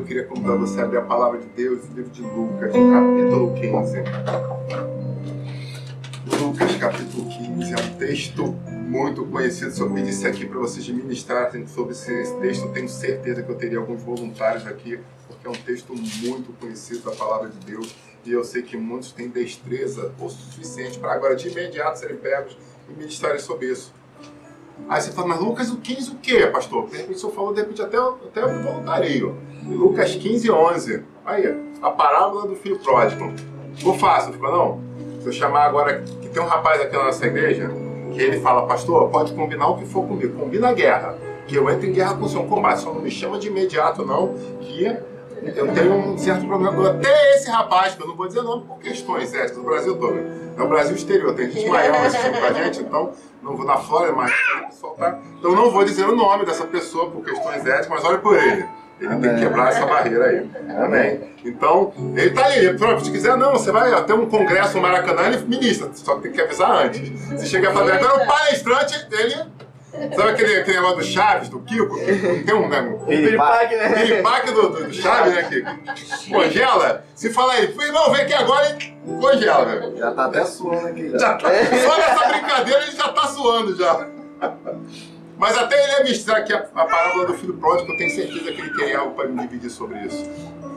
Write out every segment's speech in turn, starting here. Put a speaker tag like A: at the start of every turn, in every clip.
A: queria convidar você a abrir a palavra de Deus no livro de Lucas, capítulo 15. Lucas, capítulo 15, é um texto muito conhecido. Se eu pedisse aqui para vocês ministrarem sobre esse texto, eu tenho certeza que eu teria alguns voluntários aqui, porque é um texto muito conhecido da palavra de Deus, e eu sei que muitos têm destreza o suficiente para agora de imediato serem pegos e ministrarem sobre isso. Aí você fala, mas Lucas, o 15 o quê, pastor? De repente o senhor falou, de repente até eu voluntario. Lucas 15, 11. Aí, a parábola do filho pródigo. Ficou fácil, ficou não? Se eu chamar agora, que tem um rapaz aqui na nossa igreja, que ele fala, pastor, pode combinar o que for comigo, combina a guerra, que eu entro em guerra com o seu combate, só não me chama de imediato não, que eu tenho um certo problema com até esse rapaz, que eu não vou dizer nome por questões éticas do Brasil todo. É o Brasil exterior, tem gente maior assistindo com a gente, então não vou na Flórida, mas o pessoal tá. Então não vou dizer o nome dessa pessoa por questões éticas, mas olha por ele. Ele tem que quebrar essa barreira aí. Amém? Então, ele tá ali. Se quiser, não, você vai até um congresso no Maracanã, ele ministra, só que tem que avisar antes. Se chegar a falar, agora o palestrante, ele. Sabe aquele negócio do Chaves, do Kiko? Que tem um, né?
B: Piripaque, né?
A: Piripaque do Chaves, né? Que congela. Se falar aí, irmão, vem aqui agora e congela, velho.
B: Já tá até suando aqui.
A: Já tá, só nessa brincadeira ele já tá suando já. Mas até ele ia mostrar aqui a parábola do filho pródigo, eu tenho certeza que ele tem algo para me dividir sobre isso.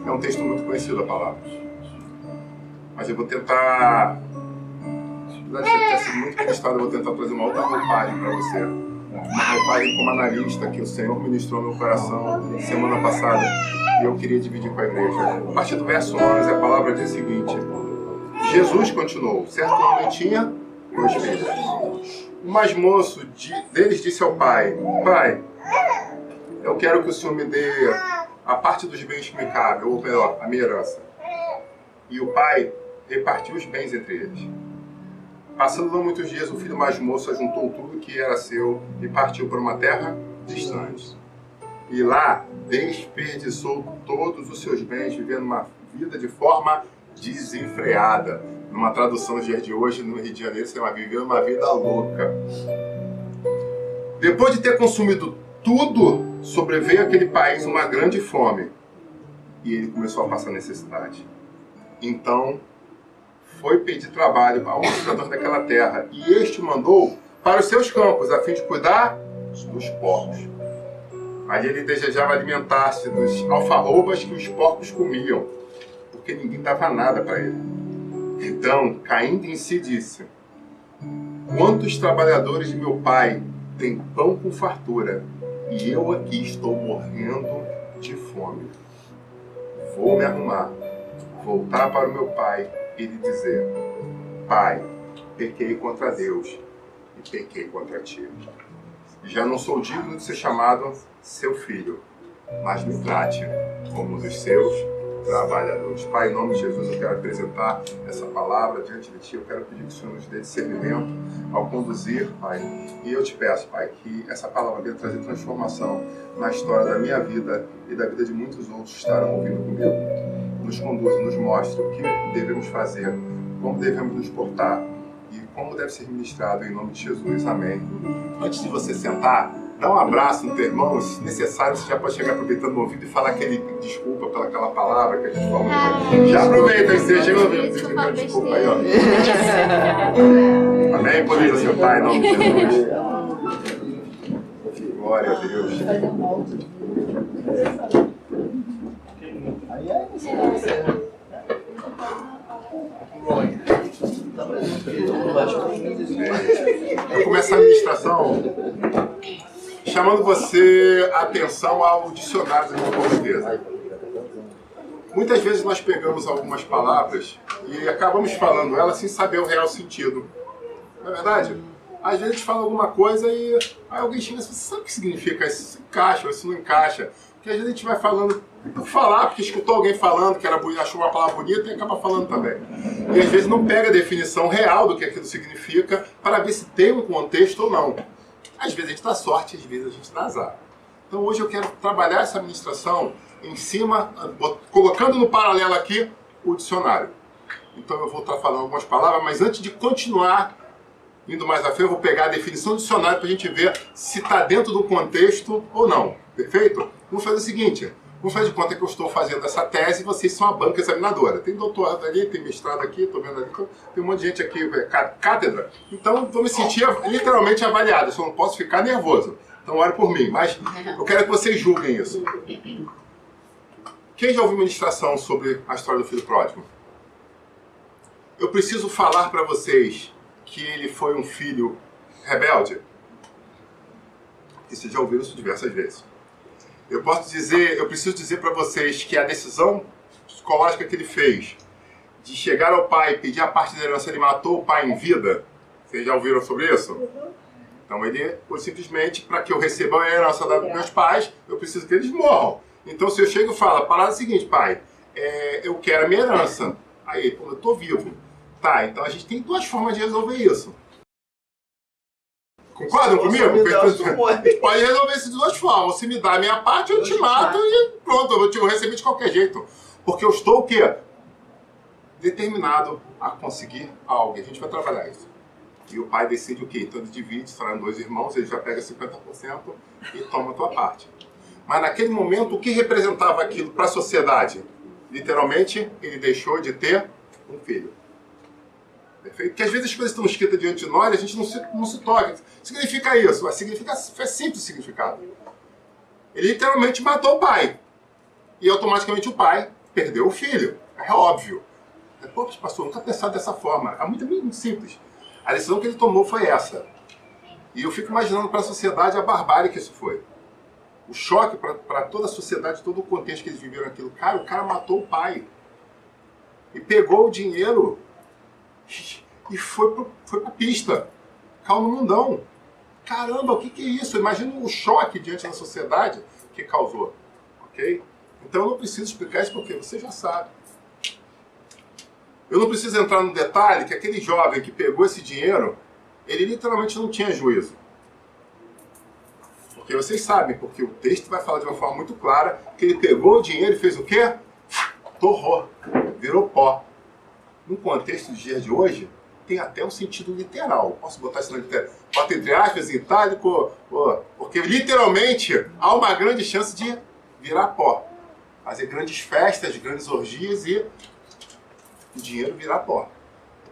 A: É um texto muito conhecido a palavra. Mas eu vou tentar. Apesar de ter sido muito ministrado, eu vou tentar trazer uma outra roupagem para você. Uma roupagem como analista que o Senhor ministrou no meu coração semana passada e eu queria dividir com a igreja. A partir do verso 11, a palavra diz o seguinte: Jesus continuou, certo homem tinha 2 filhos. O mais moço deles disse ao pai: Pai, eu quero que o Senhor me dê a parte dos bens que me cabe, ou melhor, a minha herança. E o pai repartiu os bens entre eles. Passando não muitos dias, o filho mais moço juntou tudo que era seu e partiu para uma terra distante. E lá desperdiçou todos os seus bens, vivendo uma vida de forma desenfreada. Numa tradução dos dias de hoje, no Rio de Janeiro, você vai viver uma vida louca. Depois de ter consumido tudo, sobreveio àquele país uma grande fome. E ele começou a passar necessidade. Então, foi pedir trabalho a um cidadão daquela terra. E este mandou para os seus campos, a fim de cuidar dos porcos. Ali ele desejava alimentar-se dos alfarrobas que os porcos comiam, porque ninguém dava nada para ele. Então, caindo em si, disse: Quantos trabalhadores de meu pai têm pão com fartura, e eu aqui estou morrendo de fome. Vou me arrumar, voltar para o meu pai e lhe dizer: Pai, pequei contra Deus e pequei contra ti. Já não sou digno de ser chamado seu filho, mas me trate como um dos seus trabalhadores. Pai, em nome de Jesus, eu quero apresentar essa palavra diante de Ti. Eu quero pedir que o Senhor nos dê discernimento ao conduzir, Pai. E eu te peço, Pai, que essa palavra venha trazer transformação na história da minha vida e da vida de muitos outros que estarão ouvindo comigo. Nos conduza, nos mostre o que devemos fazer, como devemos nos portar e como deve ser ministrado em nome de Jesus. Amém. Antes de você sentar, dá um abraço no teu irmão. Se necessário, você já pode chegar aproveitando o ouvido e falar aquele desculpa pelaquela palavra que a gente falou. Já aproveita, você chega ouvindo. Desculpa aí, ó. Amém? Poderia sentar em nome de Jesus. Glória a Deus. Eu começo a ministração chamando você a atenção ao dicionário da língua portuguesa. Muitas vezes nós pegamos algumas palavras e acabamos falando elas sem saber o real sentido. Não é verdade? Às vezes a gente fala alguma coisa e aí alguém chega e você sabe o que significa? Isso encaixa ou isso não encaixa? Porque às vezes a gente vai falando por falar, porque escutou alguém falando que achou uma palavra bonita e acaba falando também. E às vezes não pega a definição real do que aquilo significa para ver se tem um contexto ou não. Às vezes a gente dá sorte, às vezes a gente dá azar. Então hoje eu quero trabalhar essa ministração em cima, colocando no paralelo aqui o dicionário. Então eu vou estar falando algumas palavras, mas antes de continuar indo mais a frente, eu vou pegar a definição do dicionário para a gente ver se está dentro do contexto ou não. Perfeito? Vamos fazer o seguinte, Vamos fazer de conta que eu estou fazendo essa tese e vocês são a banca examinadora. Tem doutorado ali, tem mestrado aqui, estou vendo ali, tem um monte de gente aqui, cátedra. Então, vou me sentir literalmente avaliado, eu só não posso ficar nervoso. Então, ore por mim. Mas eu quero que vocês julguem isso. Quem já ouviu ministração sobre a história do filho pródigo? Eu preciso falar para vocês que ele foi um filho rebelde. E vocês já ouviram isso diversas vezes. Eu preciso dizer para vocês que a decisão psicológica que ele fez de chegar ao pai e pedir a parte da herança, ele matou o pai em vida. Vocês já ouviram sobre isso? Então ele, simplesmente, para que eu receba a herança dos meus pais, eu preciso que eles morram. Então se eu chego e falo, a parada é a seguinte, pai, eu quero a minha herança. Aí, pô, eu estou vivo. Tá, então a gente tem duas formas de resolver isso. Concordam comigo? A gente pode resolver isso de duas formas. Você me dá a minha parte, eu te mato e pronto, eu vou receber de qualquer jeito. Porque eu estou o quê? Determinado a conseguir algo. E a gente vai trabalhar isso. E o pai decide o quê? Então ele divide, serão dois irmãos, ele já pega 50% e toma a tua parte. Mas naquele momento, o que representava aquilo para a sociedade? Literalmente, ele deixou de ter um filho. Perfeito? Porque às vezes as coisas estão escritas diante de nós e a gente não se toca. Significa isso? É simples o significado. Ele literalmente matou o pai. E automaticamente o pai perdeu o filho. É óbvio. Pô, pastor, nunca pensado dessa forma. É muito simples. A decisão que ele tomou foi essa. E eu fico imaginando para a sociedade a barbárie que isso foi. O choque para toda a sociedade, todo o contexto que eles viveram aquilo. Cara, o cara matou o pai. E pegou o dinheiro e foi pra pista. Caiu no mundão. Caramba, o que é isso? Imagina o choque diante da sociedade que causou. Ok? Então eu não preciso explicar isso porque você já sabe. Eu não preciso entrar no detalhe que aquele jovem que pegou esse dinheiro, ele literalmente não tinha juízo. Porque vocês sabem, porque o texto vai falar de uma forma muito clara que ele pegou o dinheiro e fez o quê? Torrou. Virou pó. No contexto dos dias de hoje, tem até um sentido literal. Posso botar isso na literal? Bota entre aspas, em itálico, porque literalmente há uma grande chance de virar pó. Fazer grandes festas, grandes orgias e o dinheiro virar pó.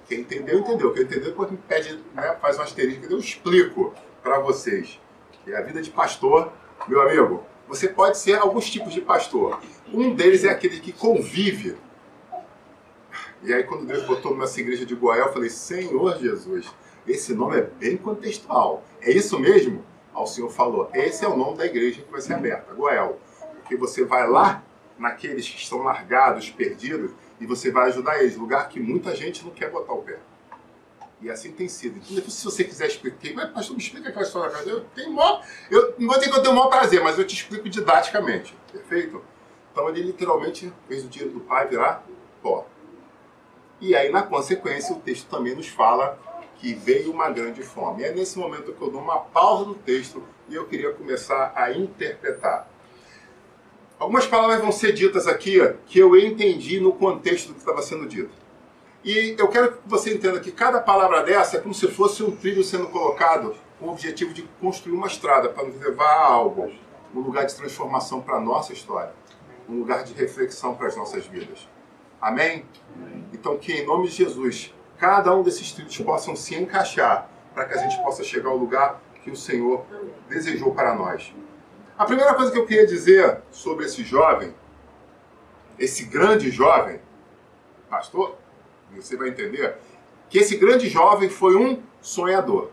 A: Quem entendeu, entendeu. Quem entendeu, depois me pede, né, faz um asterisco que eu explico para vocês. Que a vida de pastor, meu amigo, você pode ser alguns tipos de pastor. Um deles é aquele que convive. E aí quando Deus botou nessa igreja de Goiás, eu falei, Senhor Jesus, esse nome é bem contextual. É isso mesmo? Aí o Senhor falou, esse é o nome da igreja que vai ser aberta, Goiás. Porque você vai lá, naqueles que estão largados, perdidos, e você vai ajudar eles, lugar que muita gente não quer botar o pé. E assim tem sido. Então, se você quiser explicar, mas pastor, me explica aquela história. Eu não vou dizer que eu tenho o maior prazer, mas eu te explico didaticamente. Perfeito? Então ele literalmente fez o dinheiro do pai virar pó. E aí, na consequência, o texto também nos fala que veio uma grande fome. E é nesse momento que eu dou uma pausa no texto e eu queria começar a interpretar. Algumas palavras vão ser ditas aqui que eu entendi no contexto do que estava sendo dito. E eu quero que você entenda que cada palavra dessa é como se fosse um trilho sendo colocado com o objetivo de construir uma estrada para nos levar a algo, um lugar de transformação para a nossa história, um lugar de reflexão para as nossas vidas. Amém? Então que em nome de Jesus, cada um desses trilhos possam se encaixar para que a gente possa chegar ao lugar que o Senhor desejou para nós. A primeira coisa que eu queria dizer sobre esse jovem, esse grande jovem, pastor, você vai entender, que esse grande jovem foi um sonhador.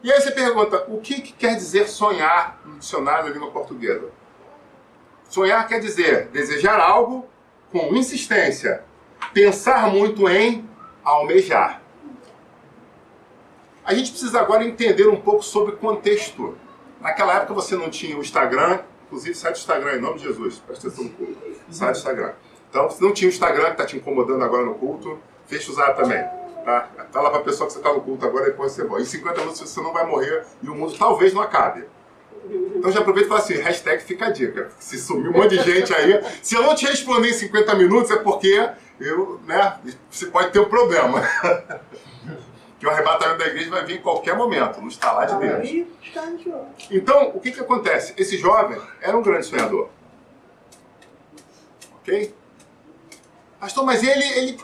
A: E aí você pergunta, o que quer dizer sonhar no dicionário da língua portuguesa? Sonhar quer dizer desejar algo com insistência, pensar muito em almejar. A gente precisa agora entender um pouco sobre o contexto. Naquela época você não tinha o Instagram, inclusive sai do Instagram em nome de Jesus, presta atenção no culto, sai do Instagram. Então, se não tinha o Instagram que está te incomodando agora no culto, deixa usar também. Tá? Fala para a pessoa que você está no culto agora e depois você volta. Em 50 minutos você não vai morrer e o mundo talvez não acabe. Então já aproveita e fala assim, hashtag fica a dica. Se sumiu um monte de gente aí, se eu não te responder em 50 minutos é porque você pode ter um problema. Que o arrebatamento da igreja vai vir em qualquer momento, no estalar de Deus. Então, o que acontece? Esse jovem era um grande sonhador. Ok? Pastor, mas ele...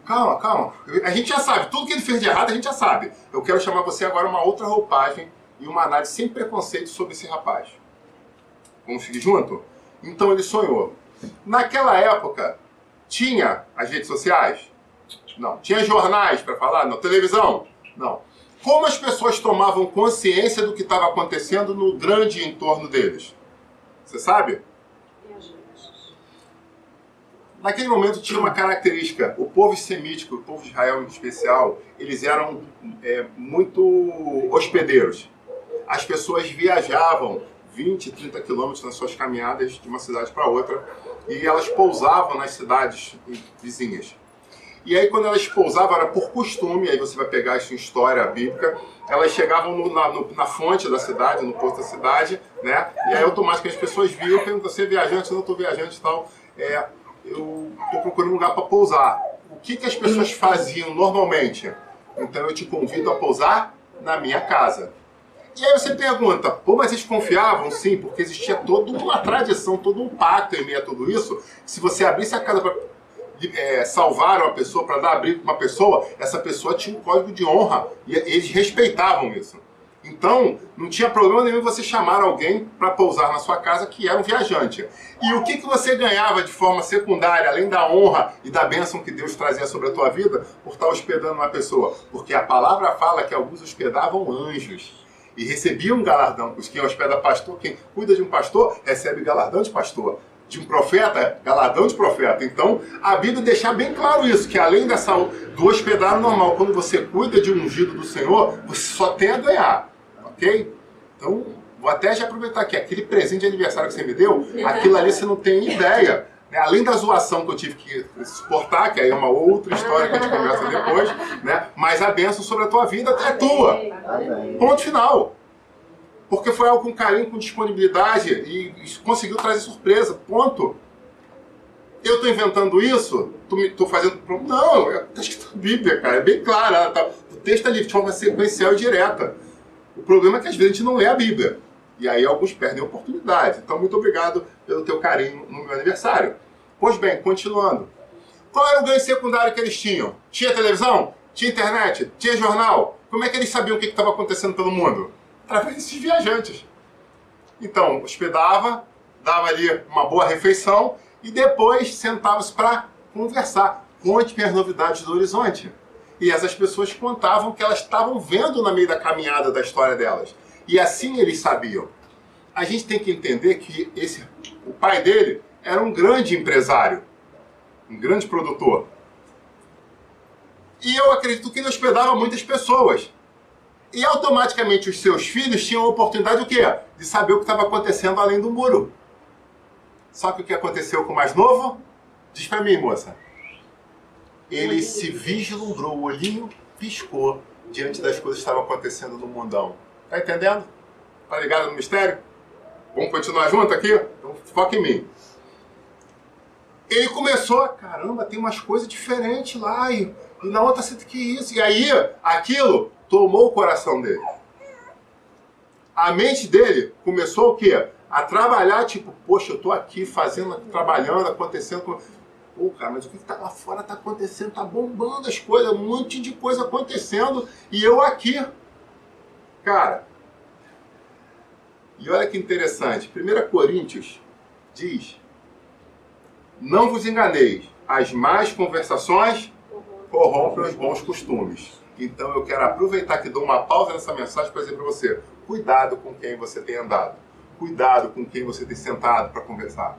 A: Calma. A gente já sabe. Tudo que ele fez de errado, a gente já sabe. Eu quero chamar você agora uma outra roupagem e uma análise sem preconceito sobre esse rapaz. Vamos seguir junto? Então ele sonhou. Naquela época, tinha as redes sociais? Não. Tinha jornais para falar? Não. Televisão? Não. Como as pessoas tomavam consciência do que estava acontecendo no grande entorno deles? Você sabe? Naquele momento tinha uma característica. O povo semítico, o povo de Israel em especial, eles eram muito hospedeiros. As pessoas viajavam 20, 30 quilômetros nas suas caminhadas de uma cidade para outra e elas pousavam nas cidades vizinhas. E aí quando elas pousavam era por costume, aí você vai pegar isso em história bíblica, elas chegavam na fonte da cidade, no porto da cidade, né? E aí automaticamente as pessoas viam, perguntam, você é viajante? Não, estou viajante e tal. Eu estou procurando um lugar para pousar. O que as pessoas faziam normalmente? Então eu te convido a pousar na minha casa. E aí você pergunta, pô, mas eles confiavam? Sim, porque existia toda uma tradição, todo um pacto em meio a tudo isso. Se você abrisse a casa para salvar uma pessoa, para dar abrigo para uma pessoa, essa pessoa tinha um código de honra e eles respeitavam isso. Então, não tinha problema nenhum você chamar alguém para pousar na sua casa que era um viajante. E o que você ganhava de forma secundária, além da honra e da bênção que Deus trazia sobre a tua vida, por estar hospedando uma pessoa? Porque a palavra fala que alguns hospedavam anjos e recebiam galardão. Os que hospeda pastor, quem cuida de um pastor, recebe galardão de pastor. De um profeta, galardão de profeta. Então, a Bíblia deixa bem claro isso, que além do hospedar normal, quando você cuida de um ungido do Senhor, você só tem a ganhar. Ok? Então, vou até já aproveitar aqui, aquele presente de aniversário que você me deu, aquilo ali você não tem ideia. Né? Além da zoação que eu tive que suportar, que aí é uma outra história que a gente conversa depois, né? Mas a bênção sobre a tua vida é tua. Ponto final. Porque foi algo com carinho, com disponibilidade e conseguiu trazer surpresa. Ponto. Eu estou inventando isso? Estou fazendo... Não, está escrito na Bíblia, cara. É bem claro. Tá, o texto ali de forma sequencial e direta. O problema é que às vezes a gente não lê a Bíblia. E aí alguns perdem a oportunidade. Então, muito obrigado pelo teu carinho no meu aniversário. Pois bem, continuando. Qual era o ganho secundário que eles tinham? Tinha televisão? Tinha internet? Tinha jornal? Como é que eles sabiam o que estava acontecendo pelo mundo? Através desses viajantes. Então, hospedava, dava ali uma boa refeição e depois sentava-se para conversar. Conte-me as novidades do horizonte. E essas pessoas contavam o que elas estavam vendo no meio da caminhada da história delas. E assim eles sabiam. A gente tem que entender que o pai dele era um grande empresário, um grande produtor. E eu acredito que ele hospedava muitas pessoas. E automaticamente os seus filhos tinham a oportunidade o quê? De saber o que estava acontecendo além do muro. Só que o que aconteceu com o mais novo? Diz pra mim, moça. Ele se vislumbrou, o olhinho piscou diante das coisas que estavam acontecendo no mundão. Tá entendendo? Tá ligado no mistério? Vamos continuar junto aqui? Então foca em mim. Ele começou, caramba, tem umas coisas diferentes lá, e na outra você tem que isso. E aí, aquilo tomou o coração dele. A mente dele começou o quê? A trabalhar, tipo, poxa, eu tô aqui fazendo, trabalhando, acontecendo. Pô, cara, mas o que tá lá fora tá acontecendo? Tá bombando as coisas, um monte de coisa acontecendo e eu aqui. Cara, e olha que interessante, 1 Coríntios diz: não vos enganeis, as más conversações corrompem os bons costumes. Então eu quero aproveitar que dou uma pausa nessa mensagem para dizer para você, cuidado com quem você tem andado. Cuidado com quem você tem sentado para conversar.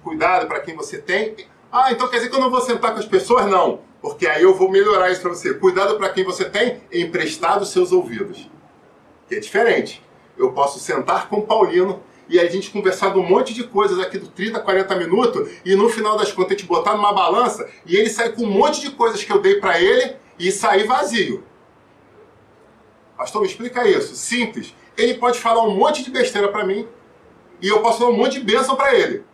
A: Cuidado para quem você tem... Ah, então quer dizer que eu não vou sentar com as pessoas? Não, porque aí eu vou melhorar isso para você. Cuidado para quem você tem emprestado seus ouvidos. Que é diferente. Eu posso sentar com o Paulino e a gente conversar de um monte de coisas aqui do 30, 40 minutos e no final das contas a gente botar numa balança e ele sair com um monte de coisas que eu dei para ele e sair vazio. Pastor, me explica isso. Simples. Ele pode falar um monte de besteira para mim e eu posso dar um monte de bênção para ele.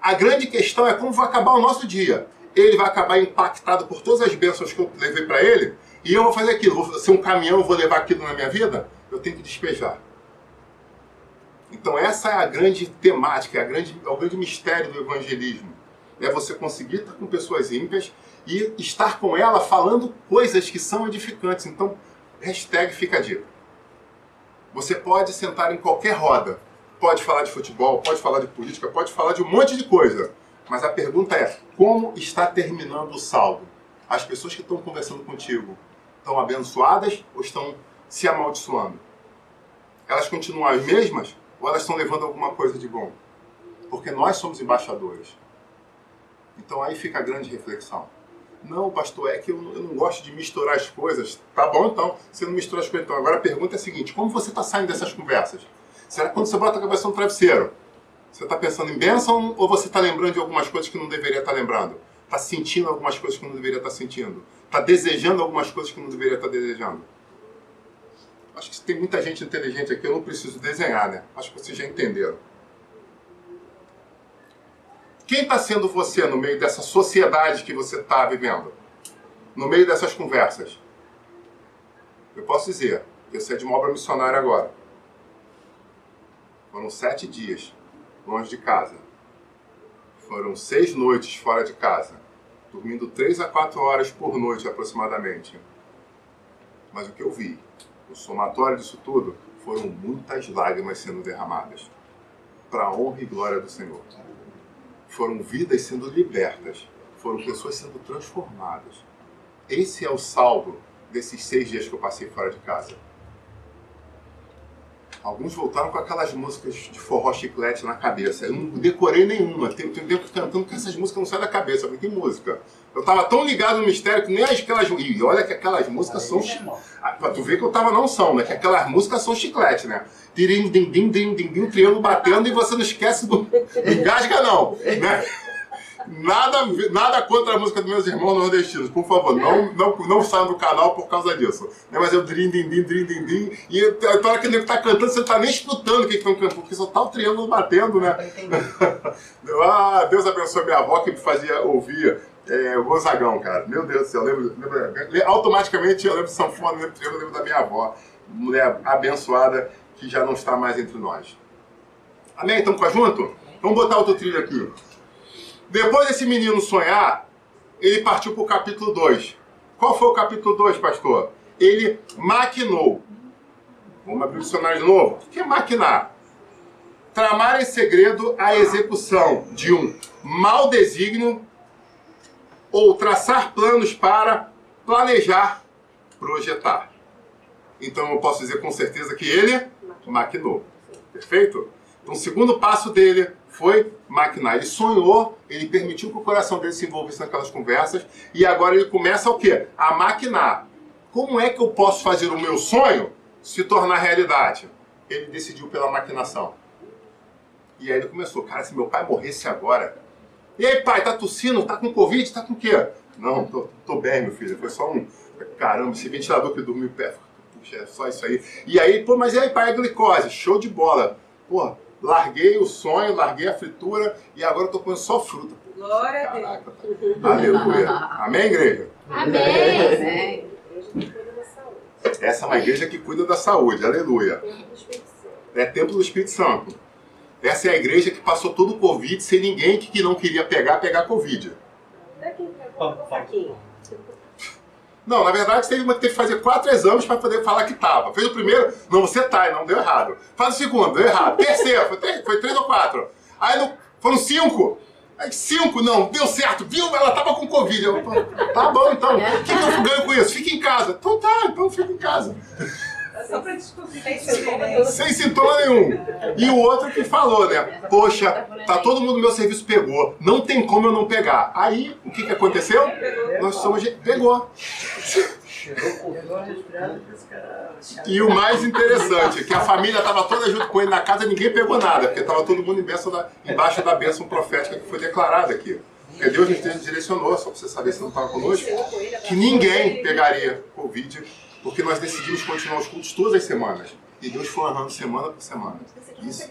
A: A grande questão é como vai acabar o nosso dia. Ele vai acabar impactado por todas as bênçãos que eu levei para ele e eu vou fazer aquilo. Vou ser um caminhão, vou levar aquilo na minha vida? Eu tenho que despejar. Então essa é a grande temática, é o grande mistério do evangelismo. é você conseguir estar com pessoas ímpias e estar com ela falando coisas que são edificantes. Então, hashtag fica a dica. Você pode sentar em qualquer roda, pode falar de futebol, pode falar de política, pode falar de um monte de coisa. Mas a pergunta é, como está terminando o saldo? As pessoas que estão conversando contigo estão abençoadas ou estão se amaldiçoando? Elas continuam as mesmas ou elas estão levando alguma coisa de bom? Porque nós somos embaixadores. Então aí fica a grande reflexão. Não, pastor, é que eu não gosto de misturar as coisas. Tá bom, então, você não mistura as coisas. Então, agora a pergunta é a seguinte, como você está saindo dessas conversas? Será que quando você bota a cabeça no travesseiro, você está pensando em bênção ou você está lembrando de algumas coisas que não deveria estar lembrando? Está sentindo algumas coisas que não deveria estar sentindo? Está desejando algumas coisas que não deveria estar desejando? Acho que tem muita gente inteligente aqui, eu não preciso desenhar, né? Acho que vocês já entenderam. Quem está sendo você no meio dessa sociedade que você está vivendo? No meio dessas conversas? Eu posso dizer, eu saí de uma obra missionária agora. Foram 7 dias longe de casa. Foram 6 noites fora de casa. Dormindo 3 a 4 horas por noite aproximadamente. Mas o que eu vi, o somatório disso tudo, foram muitas lágrimas sendo derramadas. Para a honra e glória do Senhor. Foram vidas sendo libertas. Foram pessoas sendo transformadas. Esse é o saldo desses 6 dias que eu passei fora de casa. Alguns voltaram com aquelas músicas de forró chiclete na cabeça. Eu não decorei nenhuma. Tem tempo cantando que essas músicas não saem da cabeça. Eu falei, que música? Eu estava tão ligado no mistério que nem aquelas... E olha que aquelas músicas são... Pra tu ver que eu estava não são, né? Que aquelas músicas são chiclete, né? Tirim, dim, dim, dim, dim, dim, triângulo batendo e você não esquece do... Engasga não, né? Nada contra a música dos meus irmãos nordestinos. Por favor, não saiam do canal por causa disso. Mas eu drim, dim, dim, drim, dim, dim. E a hora que o nego tá cantando, você não tá nem escutando o que estão cantando, porque só tá o triângulo batendo, né? Ah, Deus abençoe minha avó que me fazia ouvir o Gonzagão, cara. Meu Deus do céu, automaticamente eu lembro de sanfona, eu lembro da minha avó. Mulher abençoada que já não está mais entre nós. Amém? Estamos junto? Vamos botar outro trilho aqui. Depois desse menino sonhar, ele partiu para o capítulo 2. Qual foi o capítulo 2, pastor? Ele maquinou. Vamos abrir o dicionário de novo. O que é maquinar? Tramar em segredo a execução de um mau desígnio ou traçar planos para planejar, projetar. Então eu posso dizer com certeza que ele maquinou. Perfeito? Então o segundo passo dele foi maquinar. Ele sonhou, ele permitiu que o coração dele se envolvesse naquelas conversas e agora ele começa o quê? A maquinar. Como é que eu posso fazer o meu sonho se tornar realidade? Ele decidiu pela maquinação. E aí ele começou, cara, se meu pai morresse agora... E aí, pai, tá tossindo? Tá com Covid? Tá com o quê? Não, tô bem, meu filho. Foi só um... Caramba, esse ventilador que dormiu perto. Puxa, é só isso aí. E aí, pô, mas e aí, pai, é glicose? Show de bola. Pô, larguei o sonho, larguei a fritura e agora eu tô comendo só fruta.
C: Glória a Deus.
A: Caraca, aleluia. Amém, igreja?
C: Amém.
A: Essa é uma igreja que cuida da saúde, aleluia. É templo do Espírito Santo. Essa é a igreja que passou todo o Covid sem ninguém que não queria pegar Covid. Não, na verdade você teve que fazer 4 exames para poder falar que estava. Fez o primeiro, não, você tá, não, deu errado. Faz o segundo, deu errado. Terceiro, foi 3 ou 4. Aí foram 5. Aí 5, não, deu certo, viu? Ela tava com Covid. Eu, tá bom, então. O que eu ganho com isso? Fica em casa. Então tá, então fica em casa.
C: Só pra descobrir.
A: Sem sintoma nenhum. E o outro que falou, né? Poxa, tá todo mundo no meu serviço pegou. Não tem como eu não pegar. Aí, o que aconteceu? Nós somos... Pegou. E o mais interessante é que a família estava toda junto com ele na casa e ninguém pegou nada, porque estava todo mundo embaixo da bênção profética que foi declarada aqui. Porque Deus nos direcionou, só para você saber se não estava conosco, que ninguém pegaria Covid, porque nós decidimos continuar os cultos todas as semanas. E Deus foi honrando semana por semana. Isso.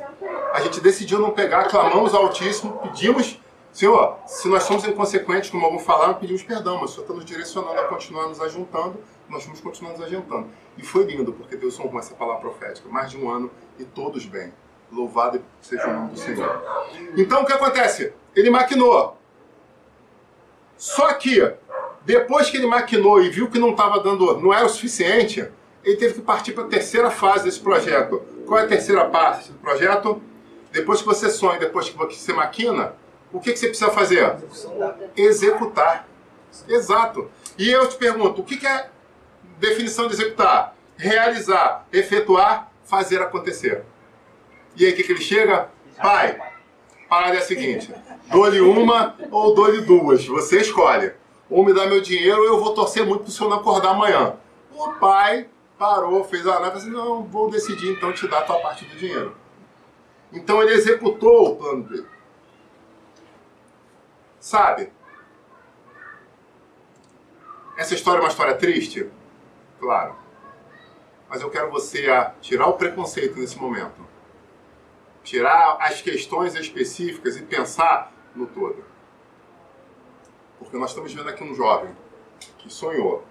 A: A gente decidiu não pegar, clamamos ao Altíssimo, pedimos, Senhor, se nós somos inconsequentes, como alguns falaram, pedimos perdão, mas o Senhor está nos direcionando a continuar nos ajuntando, nós vamos continuar nos ajuntando. E foi lindo, porque Deus honrou essa palavra profética. Mais de 1 ano e todos bem. Louvado seja o nome do Senhor. Então o que acontece? Ele maquinou. Só que, depois que ele maquinou e viu que não estava dando, não era o suficiente, ele teve que partir para a terceira fase desse projeto. Qual é a terceira parte do projeto? Depois que você sonha, depois que você maquina, o que você precisa fazer? Executar. Exato. E eu te pergunto, o que é definição de executar? Realizar, efetuar, fazer acontecer. E aí o que ele chega? Pai, a parada é a seguinte, dou-lhe uma ou dou-lhe duas, você escolhe. Ou me dá meu dinheiro ou eu vou torcer muito para o senhor não acordar amanhã. O pai parou, fez a análise e disse, não, vou decidir então te dar a tua parte do dinheiro. Então ele executou o plano dele. Sabe? Essa história é uma história triste? Claro. Mas eu quero você a tirar o preconceito nesse momento. Tirar as questões específicas e pensar no todo. Porque nós estamos vendo aqui um jovem que sonhou,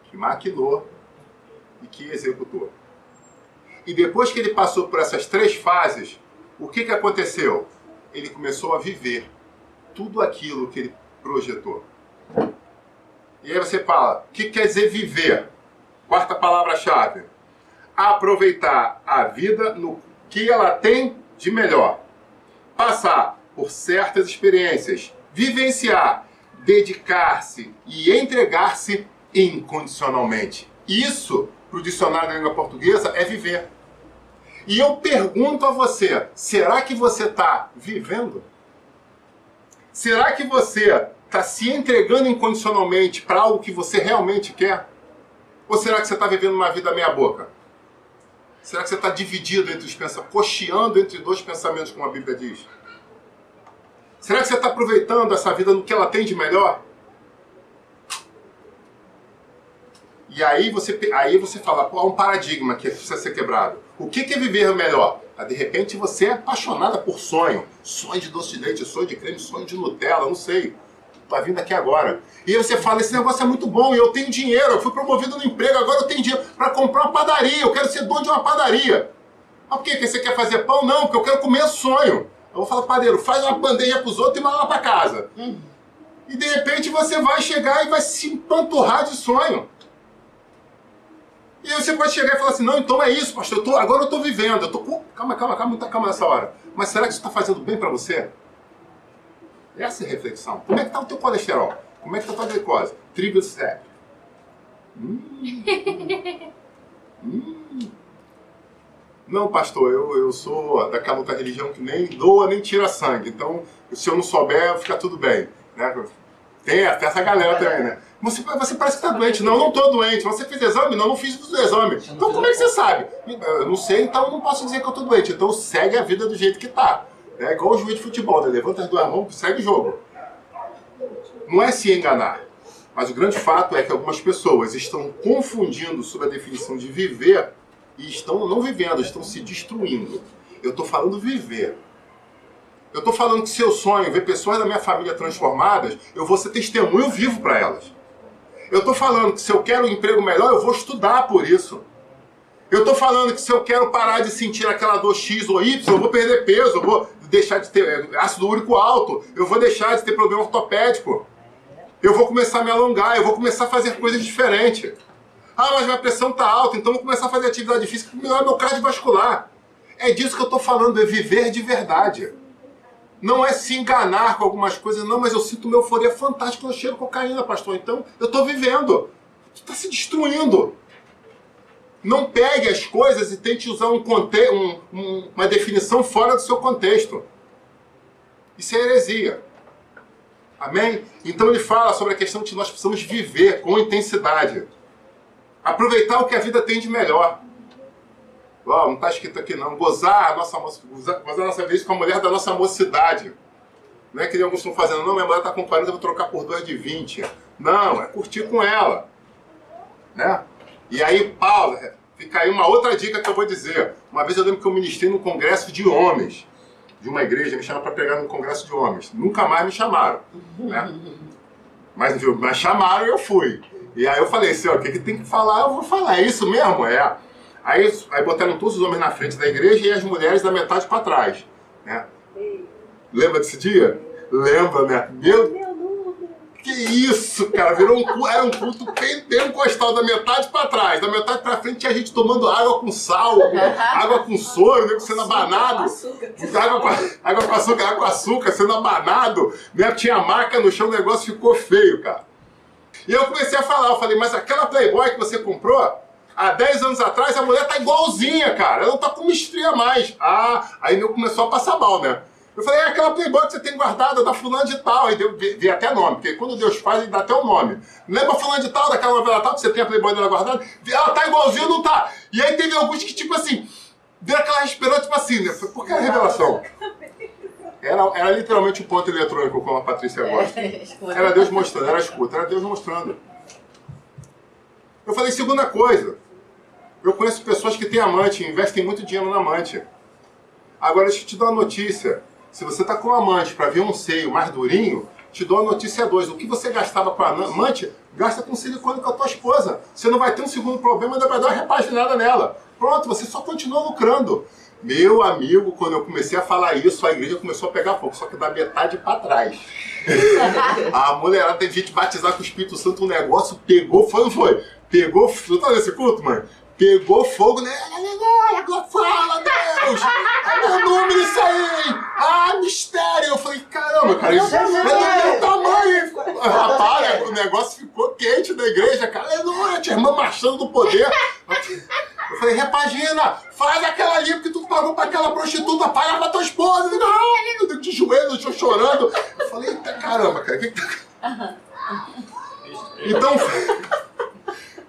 A: que maquinou e que executou. E depois que ele passou por essas três fases, o que aconteceu? Ele começou a viver tudo aquilo que ele projetou. E aí você fala, o que quer dizer viver? Quarta palavra-chave. Aproveitar a vida no que ela tem de melhor. Passar por certas experiências. Vivenciar. Dedicar-se e entregar-se incondicionalmente. Isso, para o dicionário da língua portuguesa, é viver. E eu pergunto a você, será que você está vivendo? Será que você está se entregando incondicionalmente para algo que você realmente quer? Ou será que você está vivendo uma vida meia boca? Será que você está dividido entre os pensamentos, cocheando entre dois pensamentos, como a Bíblia diz? Será que você está aproveitando essa vida no que ela tem de melhor? E aí você fala, pô, há um paradigma que precisa ser quebrado. O que é viver melhor? De repente você é apaixonada por sonho. Sonho de doce de leite, sonho de creme, sonho de Nutella, não sei. Tá vindo aqui agora. E aí você fala, esse negócio é muito bom, e eu tenho dinheiro, eu fui promovido no emprego, agora eu tenho dinheiro para comprar uma padaria, eu quero ser dono de uma padaria. Mas por que? Porque você quer fazer pão? Não, porque eu quero comer sonho. Eu vou falar, padeiro, faz uma bandeja pros outros e vai lá para casa. E de repente você vai chegar e vai se empanturrar de sonho. E aí você pode chegar e falar assim, não, então é isso, pastor, agora eu estou vivendo, eu tô com... Calma, muita calma nessa hora. Mas será que isso está fazendo bem para você? Essa é a reflexão. Como é que está o teu colesterol? Como é que está a tua glicose? Triglicéridos. Não, pastor, eu sou daquela outra religião que nem doa nem tira sangue. Então, se eu não souber, fica tudo bem. Né? Tem essa galera também, né? Você parece que está doente. Não, eu não estou doente. Você fez exame? Não, não fiz o exame. Então como é que você sabe? Eu não sei, então eu não posso dizer que eu estou doente. Então segue a vida do jeito que está. É igual o juiz de futebol, né? Levanta as duas mãos, segue o jogo. Não é se enganar. Mas o grande fato é que algumas pessoas estão confundindo sobre a definição de viver e estão não vivendo, estão se destruindo. Eu estou falando viver. Eu estou falando que se eu sonho ver pessoas da minha família transformadas, eu vou ser testemunho vivo para elas. Eu estou falando que se eu quero um emprego melhor, eu vou estudar por isso. Eu estou falando que se eu quero parar de sentir aquela dor X ou Y, eu vou perder peso, eu vou deixar de ter ácido úrico alto, eu vou deixar de ter problema ortopédico. Eu vou começar a me alongar, eu vou começar a fazer coisas diferentes. Ah, mas minha pressão está alta, então eu vou começar a fazer atividade física para melhorar meu cardiovascular. É disso que eu estou falando, é viver de verdade. Não é se enganar com algumas coisas, não, mas eu sinto uma euforia fantástica quando eu cheiro cocaína, pastor. Então, eu estou vivendo. Você está se destruindo. Não pegue as coisas e tente usar uma definição fora do seu contexto. Isso é heresia. Amém? Então ele fala sobre a questão de que nós precisamos viver com intensidade. Aproveitar o que a vida tem de melhor. Oh, não está escrito aqui não. Gozar a nossa vez com a mulher da nossa mocidade. Não é que alguns estão fazendo, não, minha mulher está com 40, eu vou trocar por 2 de 20. Não, é curtir com ela. Né? E aí, pausa. Fica aí uma outra dica que eu vou dizer. Uma vez eu lembro que eu ministrei num congresso de homens. De uma igreja, me chamaram para pregar num congresso de homens. Nunca mais me chamaram. Né? Mas chamaram e eu fui. E aí eu falei assim, ó, o que tem que falar? Eu vou falar. É isso mesmo? É. Aí botaram todos os homens na frente da igreja e as mulheres da metade para trás. Né? Lembra desse dia? Lembra, né? Que isso, cara, virou era um culto pentecostal da metade pra trás. Da metade pra frente tinha gente tomando água com sal, água com soro, né, sendo abanado. Água com açúcar, sendo abanado. Né, tinha marca no chão, o negócio ficou feio, cara. E eu comecei a falar, eu falei, mas aquela Playboy que você comprou, há 10 anos atrás, a mulher tá igualzinha, cara. Ela não tá com estria mais. Aí eu começou a passar mal, né? Eu falei, é aquela Playboy que você tem guardada da fulana de tal. Aí vi até nome, porque quando Deus faz, ele dá até o nome. Lembra fulana de tal, daquela novela tal, que você tem a Playboy dela guardada? Ela tá igualzinha ou não tá? E aí teve alguns que, tipo assim, deu aquela respirada, tipo assim, né? Por que a revelação? Era literalmente um ponto eletrônico, como a Patrícia gosta. Era Deus mostrando, era escuta, era Deus mostrando. Eu falei, segunda coisa, eu conheço pessoas que têm amante, investem muito dinheiro no amante. Agora, deixa eu te dar uma notícia. Se você está com um amante para ver um seio mais durinho, te dou a notícia 2. O que você gastava com a amante, gasta com silicone com a tua esposa. Você não vai ter um segundo problema, ainda vai dar uma repaginada nela. Pronto, você só continua lucrando. Meu amigo, quando eu comecei a falar isso, a igreja começou a pegar fogo, só que da metade para trás. A mulherada, tem gente batizar com o Espírito Santo, um negócio pegou, foi? Pegou, tu tá nesse culto, mano? Pegou fogo, né? Aleluia, fala, Deus! É meu número isso aí! Mistério! Eu falei, caramba, cara, isso é meu tamanho! Rapaz, o negócio ficou quente na igreja, cara. Aleluia, tinha irmã marchando do poder. Eu falei, repagina, faz aquela ali que tu pagou pra aquela prostituta, paga pra tua esposa. Eu de joelho, eu tô chorando. Eu falei, eita caramba, cara, que tá... Então...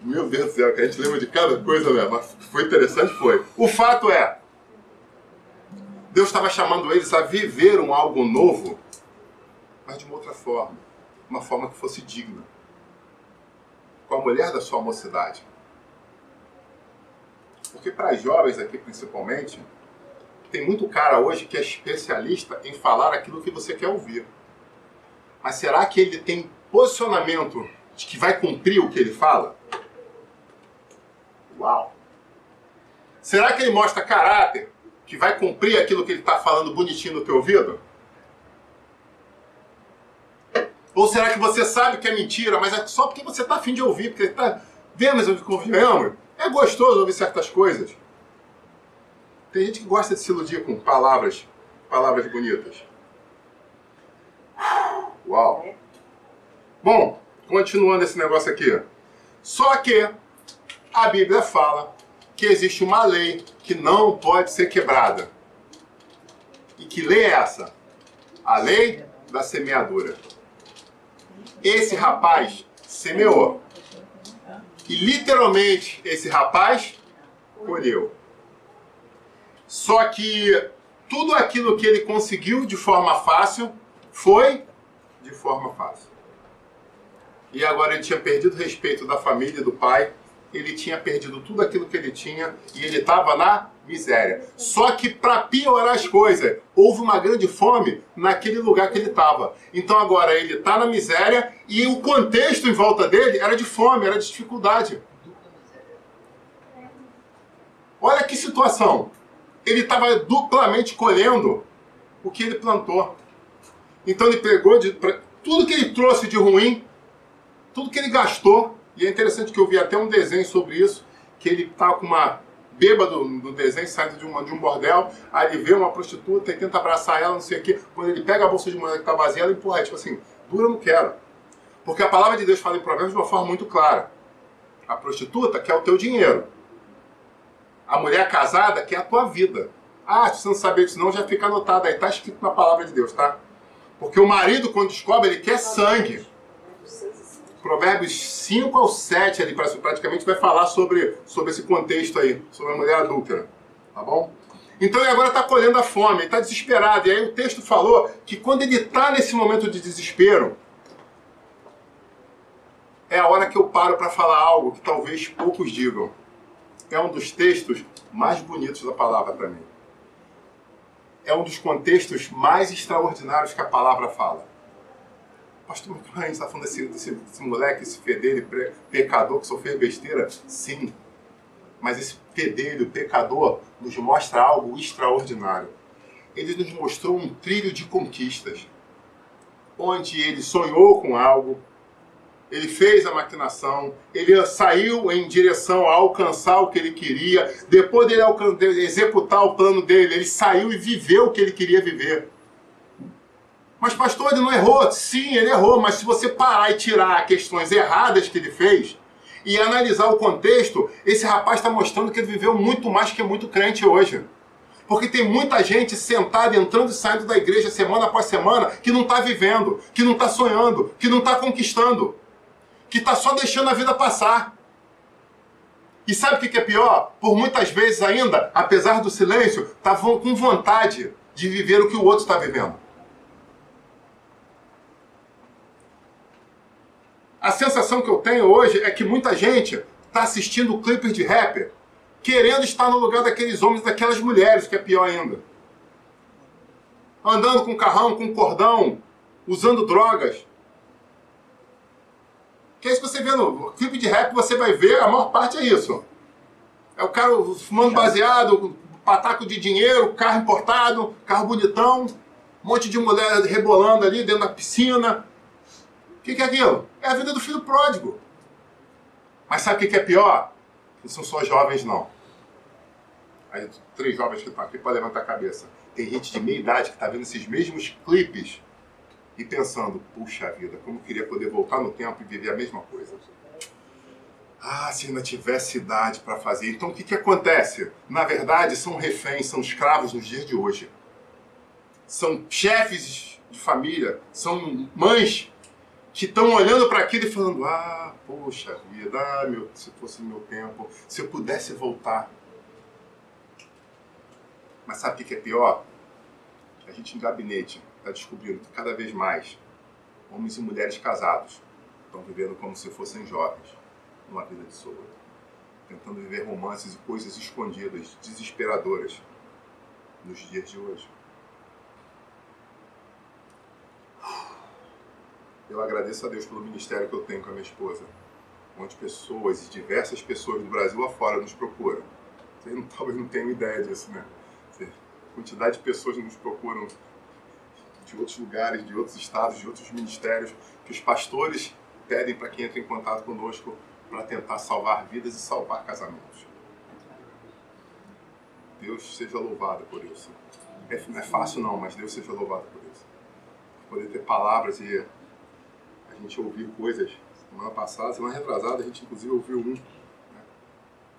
A: Meu Deus do céu, que a gente lembra de cada coisa, né? Mas foi interessante, foi. O fato é, Deus estava chamando eles a viver algo novo, mas de uma outra forma. Uma forma que fosse digna. Com a mulher da sua mocidade. Porque para as jovens aqui, principalmente, tem muito cara hoje que é especialista em falar aquilo que você quer ouvir. Mas será que ele tem posicionamento de que vai cumprir o que ele fala? Uau! Será que ele mostra caráter que vai cumprir aquilo que ele está falando bonitinho no teu ouvido? Ou será que você sabe que é mentira, mas é só porque você está afim de ouvir, porque está vendo as convenhamos? É gostoso ouvir certas coisas. Tem gente que gosta de se iludir com palavras bonitas. Uau! Bom, continuando esse negócio aqui. Só que a Bíblia fala que existe uma lei que não pode ser quebrada. E que lei é essa? A lei da semeadura. Esse rapaz semeou. E literalmente esse rapaz colheu. Só que tudo aquilo que ele conseguiu de forma fácil foi de forma fácil. E agora ele tinha perdido o respeito da família, do pai. Ele tinha perdido tudo aquilo que ele tinha e ele estava na miséria. Só que para piorar as coisas, houve uma grande fome naquele lugar que ele estava. Então agora ele está na miséria e o contexto em volta dele era de fome, era de dificuldade. Olha que situação. Ele estava duplamente colhendo o que ele plantou. Então ele pegou tudo que ele trouxe de ruim, tudo que ele gastou. E é interessante que eu vi até um desenho sobre isso, que ele tá com uma bêbado no desenho, saindo de um bordel, aí ele vê uma prostituta e tenta abraçar ela, não sei o quê. Quando ele pega a bolsa de moeda que tá vazia, ela empurra, tipo assim, dura eu não quero. Porque a palavra de Deus fala em Provérbios de uma forma muito clara. A prostituta quer o teu dinheiro. A mulher casada quer a tua vida. Se você não saber disso não, já fica anotado aí, tá escrito na palavra de Deus, tá? Porque o marido, quando descobre, ele quer sangue. Provérbios 5 ao 7 ali, praticamente vai falar sobre esse contexto aí, sobre a mulher adúltera, tá bom? Então ele agora está colhendo a fome, ele está desesperado, e aí o texto falou que quando ele está nesse momento de desespero, é a hora que eu paro para falar algo que talvez poucos digam. É um dos textos mais bonitos da palavra para mim. É um dos contextos mais extraordinários que a palavra fala. Pastor, a gente está falando desse moleque, esse fedelho, pecador que só fez besteira? Sim. Mas esse fedelho, pecador, nos mostra algo extraordinário. Ele nos mostrou um trilho de conquistas. onde ele sonhou com algo, ele fez a maquinação, ele saiu em direção a alcançar o que ele queria, depois dele executar o plano dele, ele saiu e viveu o que ele queria viver. Mas pastor, ele não errou. Sim, ele errou, mas se você parar e tirar questões erradas que ele fez e analisar o contexto, esse rapaz está mostrando que ele viveu muito mais que muito crente hoje. Porque tem muita gente sentada, entrando e saindo da igreja semana após semana, que não está vivendo, que não está sonhando, que não está conquistando, que está só deixando a vida passar. E sabe o que é pior? Por muitas vezes ainda, apesar do silêncio, está com vontade de viver o que o outro está vivendo. A sensação que eu tenho hoje é que muita gente está assistindo clipes de rapper, querendo estar no lugar daqueles homens e daquelas mulheres, que é pior ainda. Andando com carrão, com cordão, usando drogas. Que é isso que você vê no clipe de rap, você vai ver, a maior parte é isso. É o cara fumando baseado, pataco de dinheiro, carro importado, carro bonitão, um monte de mulher rebolando ali dentro da piscina. O que é aquilo? É a vida do filho pródigo. Mas sabe o que é pior? Não são só jovens, não. Aí, 3 jovens que estão aqui para levantar a cabeça. Tem gente de meia idade que está vendo esses mesmos clipes e pensando, puxa vida, como eu queria poder voltar no tempo e viver a mesma coisa. Ah, se ainda tivesse idade para fazer. Então o que acontece? Na verdade, são reféns, são escravos nos dias de hoje. São chefes de família, são mães que estão olhando para aquilo e falando, ah, poxa vida, se fosse meu tempo, se eu pudesse voltar. Mas sabe o que é pior? A gente no gabinete está descobrindo que cada vez mais homens e mulheres casados estão vivendo como se fossem jovens, numa vida de solteiro, tentando viver romances e coisas escondidas, desesperadoras, nos dias de hoje. Eu agradeço a Deus pelo ministério que eu tenho com a minha esposa, onde pessoas, diversas pessoas do Brasil afora nos procuram. Vocês talvez não tenham ideia disso, né? A quantidade de pessoas nos procuram de outros lugares, de outros estados, de outros ministérios, que os pastores pedem para quem entra em contato conosco para tentar salvar vidas e salvar casamentos. Deus seja louvado por isso. Não é fácil não, mas Deus seja louvado por isso. Poder ter palavras e a gente ouvir coisas. Semana retrasada, a gente inclusive ouviu um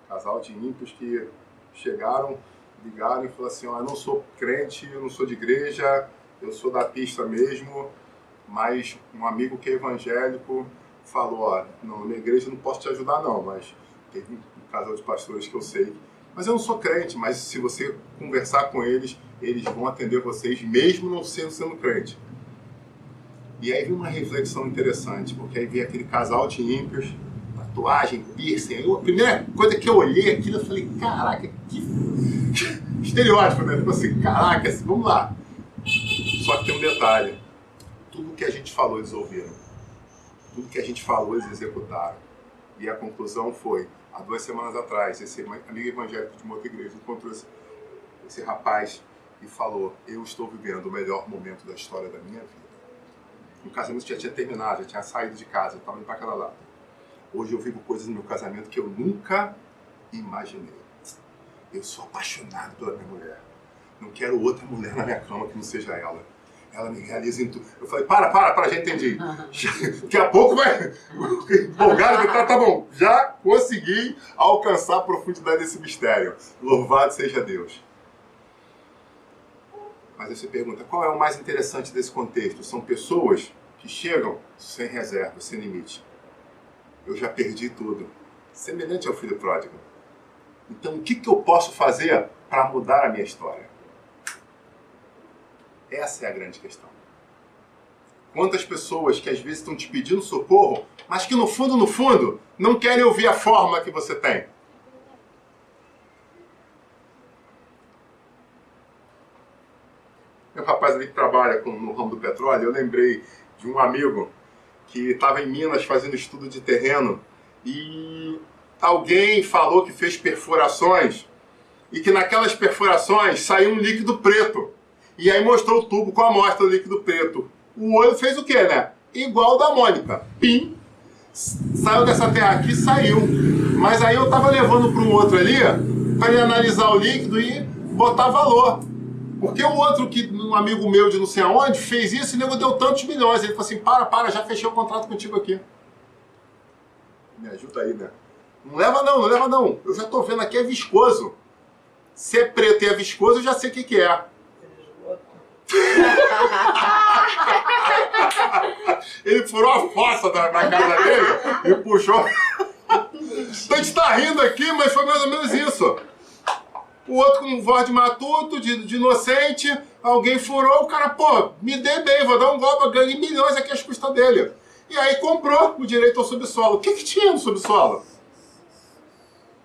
A: casal de ímpios que chegaram, ligaram e falaram assim, eu não sou crente, eu não sou de igreja, eu sou da pista mesmo, mas um amigo que é evangélico falou, não, na minha igreja eu não posso te ajudar não, mas teve um casal de pastores que eu sei, mas eu não sou crente, mas se você conversar com eles, eles vão atender vocês mesmo não sendo crente. E aí vem uma reflexão interessante, porque aí vem aquele casal de ímpios, tatuagem, piercing. A primeira coisa que eu olhei aquilo, eu falei, caraca, que estereótipo, né? Tipo assim, caraca, vamos lá. Só que tem um detalhe, tudo que a gente falou eles ouviram, tudo que a gente falou eles executaram. E a conclusão foi, há 2 semanas atrás, esse amigo evangélico de uma outra igreja encontrou esse rapaz e falou, eu estou vivendo o melhor momento da história da minha vida. O casamento já tinha terminado, já tinha saído de casa, eu estava indo para aquela lado. Hoje eu vivo coisas no meu casamento que eu nunca imaginei. Eu sou apaixonado pela minha mulher. Não quero outra mulher na minha cama que não seja ela. Ela me realiza em tudo. Eu falei, para, já entendi. Daqui a pouco vai... Empolgado, tá bom. Já consegui alcançar a profundidade desse mistério. Louvado seja Deus. Mas você pergunta, qual é o mais interessante desse contexto? São pessoas que chegam sem reserva, sem limite. Eu já perdi tudo. Semelhante ao filho pródigo. Então, o que eu posso fazer para mudar a minha história? Essa é a grande questão. Quantas pessoas que às vezes estão te pedindo socorro, mas que no fundo, não querem ouvir a forma que você tem. Meu rapaz ali que trabalha no ramo do petróleo, eu lembrei de um amigo que estava em Minas fazendo estudo de terreno e alguém falou que fez perfurações e que naquelas perfurações saiu um líquido preto. E aí mostrou o tubo com a amostra do líquido preto. O olho fez o quê, né? Igual o da Mônica. Pim! Saiu dessa terra aqui, saiu. Mas aí eu tava levando para um outro ali, para ele analisar o líquido e botar valor. Porque o outro, um amigo meu de não sei aonde, fez isso e o nego deu tantos milhões. Ele falou assim, para, já fechei o contrato contigo aqui. Me ajuda aí, né? Não leva não. Eu já tô vendo aqui, é viscoso. Se é preto e é viscoso, eu já sei o que é. Ele furou a fossa na casa dele e puxou. A gente tá rindo aqui, mas foi mais ou menos isso. O outro com voz de matuto, de inocente, alguém furou, o cara, pô, me dê bem, vou dar um golpe, ganhei milhões aqui às custas dele. E aí comprou o direito ao subsolo. O que tinha no subsolo?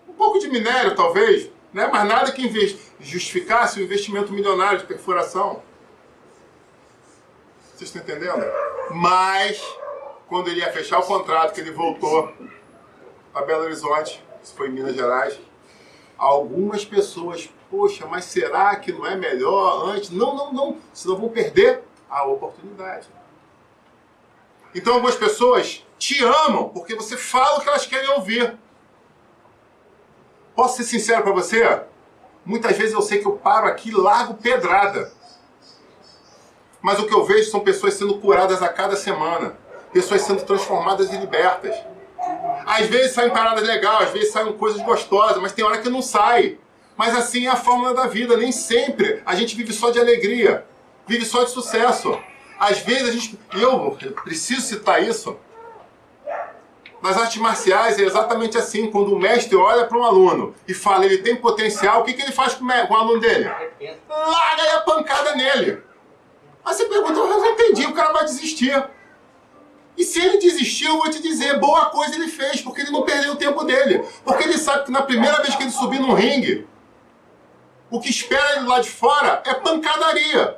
A: Um pouco de minério, talvez, né? Mas nada que justificasse o investimento milionário de perfuração. Vocês estão entendendo? Mas, quando ele ia fechar o contrato, que ele voltou para Belo Horizonte, isso foi em Minas Gerais, algumas pessoas, poxa, mas será que não é melhor antes? Não, senão vão perder a oportunidade. Então algumas pessoas te amam porque você fala o que elas querem ouvir. Posso ser sincero para você? Muitas vezes eu sei que eu paro aqui e largo pedrada. Mas o que eu vejo são pessoas sendo curadas a cada semana. Pessoas sendo transformadas e libertas. Às vezes saem paradas legais, às vezes saem coisas gostosas, mas tem hora que não sai. Mas assim é a fórmula da vida. Nem sempre a gente vive só de alegria. Vive só de sucesso. Às vezes a gente... Eu preciso citar isso. Nas artes marciais é exatamente assim. Quando o mestre olha para um aluno e fala ele tem potencial, o que ele faz com o aluno dele? Larga a pancada nele. Aí você pergunta, eu não entendi, o cara vai desistir. E se ele desistir, eu vou te dizer, boa coisa ele fez, porque ele não perdeu o tempo dele. Porque ele sabe que na primeira vez que ele subir no ringue, o que espera ele lá de fora é pancadaria.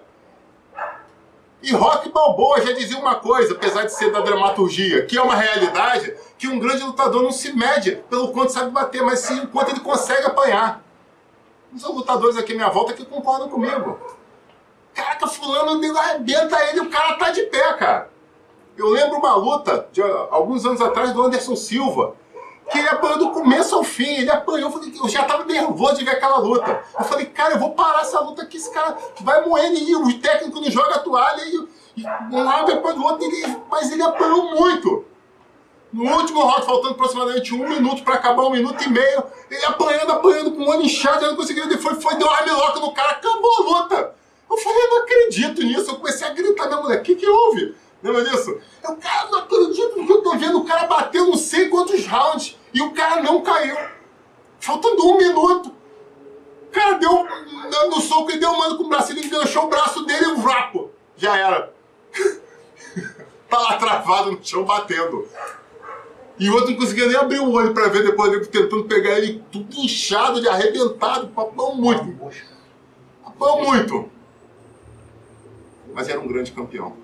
A: E Rocky Balboa já dizia uma coisa, apesar de ser da dramaturgia, que é uma realidade, que um grande lutador não se mede pelo quanto sabe bater, mas sim o quanto ele consegue apanhar. Não são lutadores aqui à minha volta que concordam comigo. Caraca, fulano arrebenta ele, o cara tá de pé, cara. Eu lembro uma luta de alguns anos atrás do Anderson Silva, que ele apanhou do começo ao fim, ele apanhou, eu já tava nervoso de ver aquela luta. Eu falei, cara, eu vou parar essa luta aqui, esse cara vai moendo e o técnico não joga a toalha e um lado depois do outro, mas ele apanhou muito. No último round, faltando aproximadamente 1 minuto para acabar, 1 minuto e meio, ele apanhando, com o olho inchado, eu não conseguia, ele foi, deu uma armlock no cara, acabou a luta. Eu falei, eu não acredito nisso, eu comecei a gritar, minha mulher, o que houve? Lembra disso? Eu, cara, não acredito que eu tô vendo o cara bater não sei quantos rounds e o cara não caiu. Faltando 1 minuto. O cara deu no soco e deu um mano com o braço, ele enganchou o braço dele e o vrapo. Já era. Tá lá travado no chão batendo. E o outro não conseguia nem abrir o olho pra ver depois dele tentando pegar ele tudo inchado, de arrebentado. Papão muito. Papão muito. Mas era um grande campeão.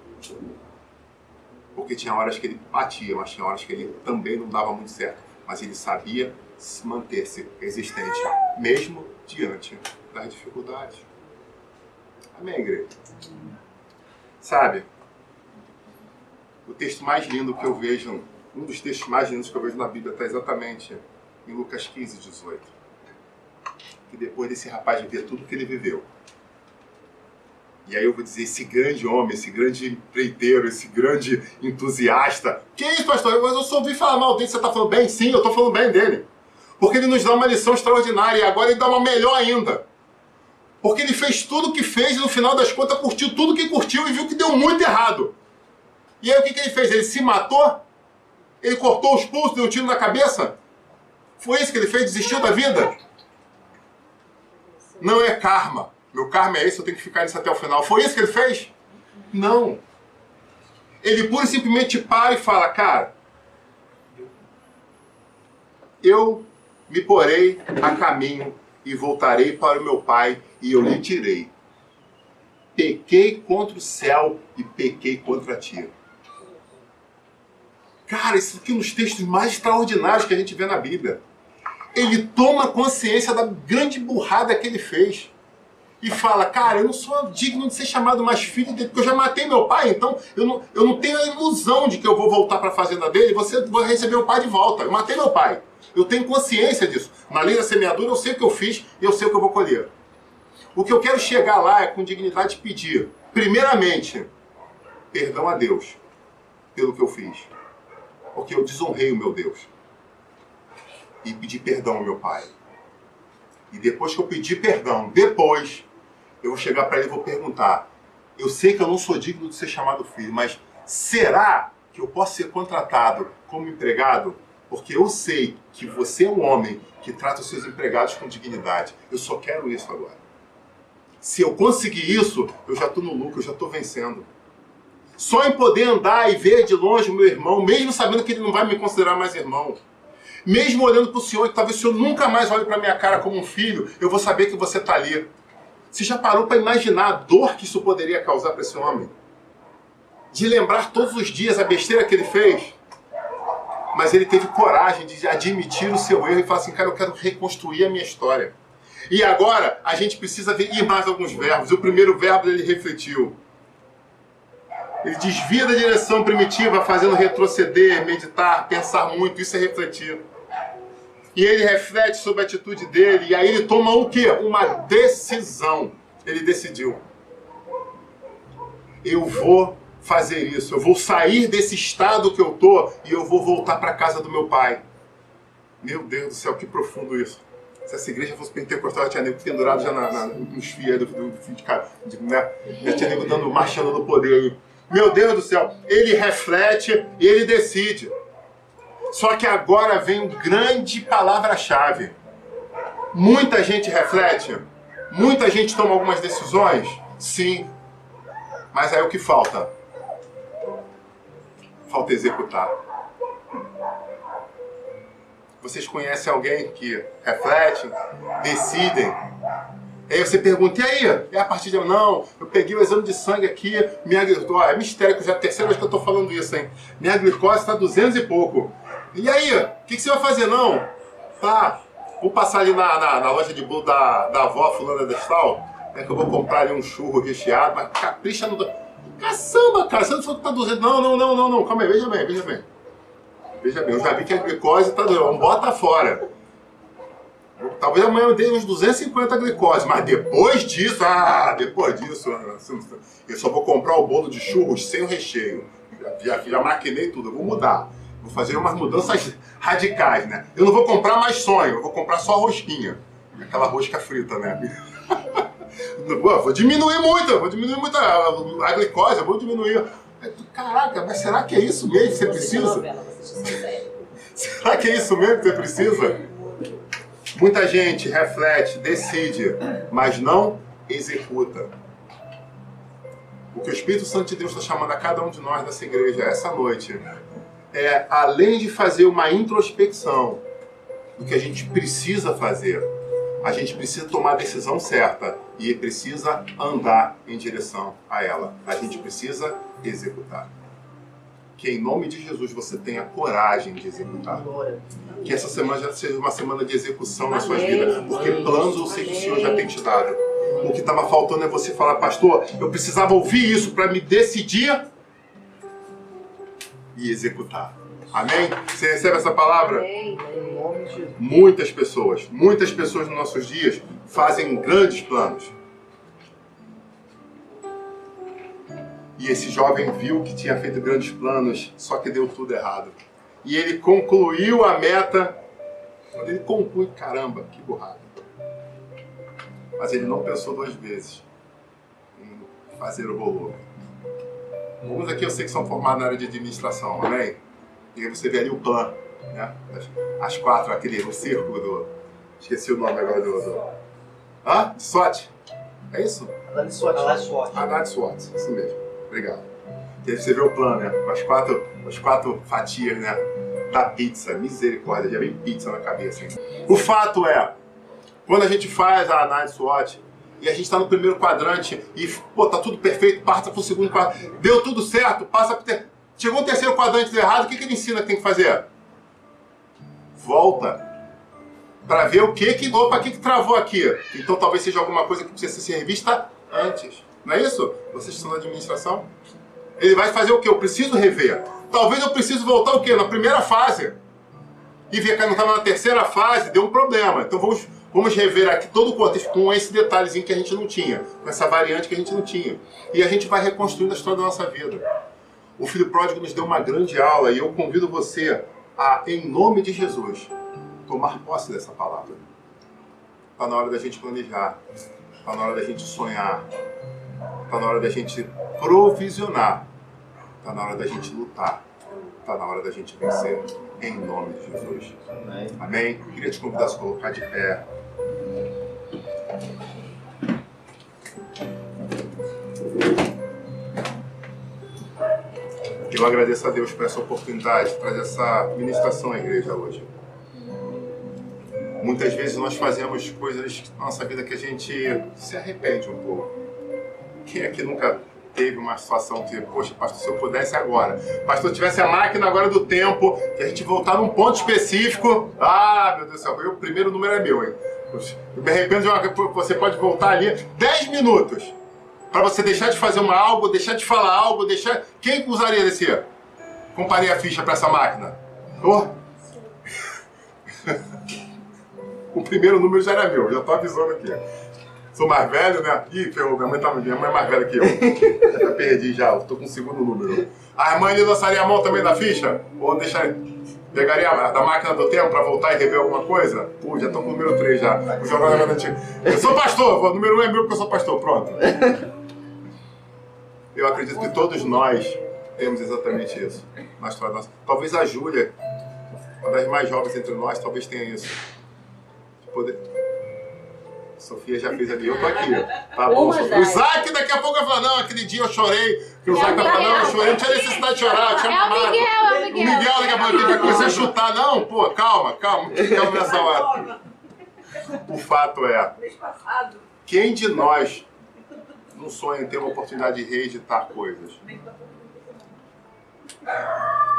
A: Porque tinha horas que ele batia, mas tinha horas que ele também não dava muito certo. Mas ele sabia se manter-se resistente, mesmo diante das dificuldades. Amém, igreja? Sabe, o texto mais lindo que eu vejo, um dos textos mais lindos que eu vejo na Bíblia está exatamente em Lucas 15, 18. Que depois desse rapaz viver tudo que ele viveu, e aí eu vou dizer, esse grande homem, esse grande empreiteiro, esse grande entusiasta. Que isso, pastor? Mas eu só ouvi falar mal dele, você está falando bem? Sim, eu estou falando bem dele. Porque ele nos dá uma lição extraordinária e agora ele dá uma melhor ainda. Porque ele fez tudo o que fez e no final das contas curtiu tudo que curtiu e viu que deu muito errado. E aí o que ele fez? Ele se matou? Ele cortou os pulsos, deu um tiro na cabeça? Foi isso que ele fez? Desistiu da vida? Não é karma. Meu karma é esse, eu tenho que ficar nisso até o final. Foi isso que ele fez? Não. Ele pura e simplesmente para e fala, cara, eu me porei a caminho e voltarei para o meu pai e eu lhe direi. Pequei contra o céu e pequei contra ti. Cara, isso aqui é um dos textos mais extraordinários que a gente vê na Bíblia. Ele toma consciência da grande burrada que ele fez. e fala, cara, eu não sou digno de ser chamado mais filho dele, porque eu já matei meu pai, então eu não tenho a ilusão de que eu vou voltar para a fazenda dele e você vai receber o pai de volta. Eu matei meu pai. Eu tenho consciência disso. Na lei da semeadura eu sei o que eu fiz e eu sei o que eu vou colher. O que eu quero chegar lá é com dignidade pedir, primeiramente, perdão a Deus pelo que eu fiz. Porque eu desonrei o meu Deus. E pedi perdão ao meu pai. E depois que eu pedir perdão, eu vou chegar para ele e vou perguntar, eu sei que eu não sou digno de ser chamado filho, mas será que eu posso ser contratado como empregado? Porque eu sei que você é um homem que trata os seus empregados com dignidade. Eu só quero isso agora. Se eu conseguir isso, eu já estou no lucro, eu já estou vencendo. Só em poder andar e ver de longe o meu irmão, mesmo sabendo que ele não vai me considerar mais irmão, mesmo olhando para o Senhor, que talvez o Senhor nunca mais olhe para a minha cara como um filho, eu vou saber que você está ali. Você já parou para imaginar a dor que isso poderia causar para esse homem? De lembrar todos os dias a besteira que ele fez? Mas ele teve coragem de admitir o seu erro e falar assim, cara, eu quero reconstruir a minha história. E agora a gente precisa ver mais alguns verbos. O primeiro verbo ele refletiu. Ele desvia da direção primitiva, fazendo retroceder, meditar, pensar muito. Isso é refletir. E ele reflete sobre a atitude dele. E aí ele toma o quê? Uma decisão. Ele decidiu. Eu vou fazer isso. Eu vou sair desse estado que eu tô e eu vou voltar para a casa do meu pai. Meu Deus do céu, que profundo isso. Se essa igreja fosse pentecostal, tinha nego pendurado já nos fios do fio de cara. Né? Já tinha nego marchando no poder aí. Meu Deus do céu, ele reflete e ele decide. Só que agora vem uma grande palavra-chave. Muita gente reflete, muita gente toma algumas decisões, sim. Mas aí o que falta? Falta executar. Vocês conhecem alguém que reflete, decidem? Aí você pergunta, e aí? É a partir de... Não, eu peguei o exame de sangue aqui, minha glicose... É mistério, que já é a terceira vez que eu estou falando isso, hein? Minha glicose está 200 e pouco. E aí? O que você vai fazer? Não? Tá, vou passar ali na loja de bolo da avó fulana de tal, que eu vou comprar ali um churro recheado, mas capricha no... Caçamba, cara, você não falou que tá 200... Não, calma aí, veja bem. Veja bem, eu já vi que a glicose está doendo, bota fora. Talvez amanhã eu dê uns 250 glicose, mas depois disso, eu só vou comprar o bolo de churros sem o recheio. Já maquinei tudo, eu vou mudar. Vou fazer umas mudanças radicais, né? Eu não vou comprar mais sonho, eu vou comprar só rosquinha. Aquela rosca frita, né? Vou diminuir muito a glicose, eu vou diminuir. Caraca, mas será que é isso mesmo que você precisa? Será que é isso mesmo que você precisa? Muita gente reflete, decide, mas não executa. O que o Espírito Santo de Deus está chamando a cada um de nós dessa igreja essa noite é, além de fazer uma introspecção do que a gente precisa fazer, a gente precisa tomar a decisão certa e precisa andar em direção a ela. A gente precisa executar. Que em nome de Jesus você tenha coragem de executar. Que essa semana já seja uma semana de execução nas suas vidas, porque planos eu sei que o Senhor já tem te dado. O que estava faltando é você falar, pastor, eu precisava ouvir isso para me decidir e executar. Amém? Você recebe essa palavra?
C: Amém.
A: Muitas pessoas nos nossos dias fazem grandes planos. E esse jovem viu que tinha feito grandes planos, só que deu tudo errado. E ele concluiu a meta. Quando ele conclui, caramba, que burrada. Mas ele não pensou duas vezes em fazer o volume. Alguns aqui eu sei que são formados na área de administração, amém? E aí você vê ali o plano, né? As quatro, o círculo do... Esqueci o nome agora do... Hã? De SWOT? É isso?
B: Análise SWOT.
A: Análise SWOT, isso mesmo. Obrigado. E aí você vê o plano, né? As quatro fatias, né? Da pizza. Misericórdia, já vem pizza na cabeça. Hein? O fato é, quando a gente faz a análise SWOT e a gente está no primeiro quadrante e, pô, tá tudo perfeito, passa pro segundo quadrante, deu tudo certo, passa pro terceiro. Chegou o terceiro quadrante errado, o que ele ensina que tem que fazer? Volta. para ver o que travou aqui. Então talvez seja alguma coisa que precisa ser revista antes. Não é isso? Vocês estão na administração? Ele vai fazer o quê? Eu preciso rever. Talvez eu precise voltar o quê? Na primeira fase. E ver que não estava na terceira fase, deu um problema. Então vamos rever aqui todo o contexto com esse detalhezinho que a gente não tinha. Com essa variante que a gente não tinha. E a gente vai reconstruindo a história da nossa vida. O Filho Pródigo nos deu uma grande aula e eu convido você a, em nome de Jesus, tomar posse dessa palavra. Está na hora da gente planejar. Está na hora da gente sonhar. Está na hora da gente provisionar. Está na hora da gente lutar. Está na hora da gente vencer. Em nome de Jesus.
B: Amém.
A: Amém? Queria te convidar a se colocar de pé. Eu agradeço a Deus por essa oportunidade de trazer essa ministração à igreja hoje. Muitas vezes nós fazemos coisas na nossa vida que a gente se arrepende um pouco. Quem aqui nunca teve uma situação que, poxa, pastor, se eu pudesse agora, pastor, tivesse a máquina agora do tempo, que a gente voltar num ponto específico, meu Deus do céu, o primeiro número é meu, hein? Eu me arrependo de uma coisa, você pode voltar ali 10 minutos, para você deixar de fazer algo, deixar de falar algo, deixar... Quem usaria desse? Comparei a ficha para essa máquina. Oh. O primeiro número já era meu, já estou avisando aqui. Sou mais velho, né? Ih, ferrou, minha mãe é mais velha que eu. Já perdi já, estou com o segundo número. A irmã ali lançaria a mão também da ficha? Ou pegaria da máquina do tempo para voltar e rever alguma coisa? Já estou com o número 3 já. Vou jogar na antiga. Eu sou pastor, o número 1 é meu porque eu sou pastor, pronto. Eu acredito que todos nós temos exatamente isso. Talvez a Júlia, uma das mais jovens entre nós, talvez tenha isso. De poder... Sofia já fez ali, eu tô aqui. Tá bom, Sofia. O Isaac daqui a pouco vai falar, não, aquele dia eu chorei. Que o Isaac vai falar, não, eu chorei, não tinha necessidade de chorar, eu tinha mamado. O Miguel daqui a pouco vai começar a chutar. Não, pô, calma nessa hora. O fato é, quem de nós não sonha em ter uma oportunidade de reeditar coisas?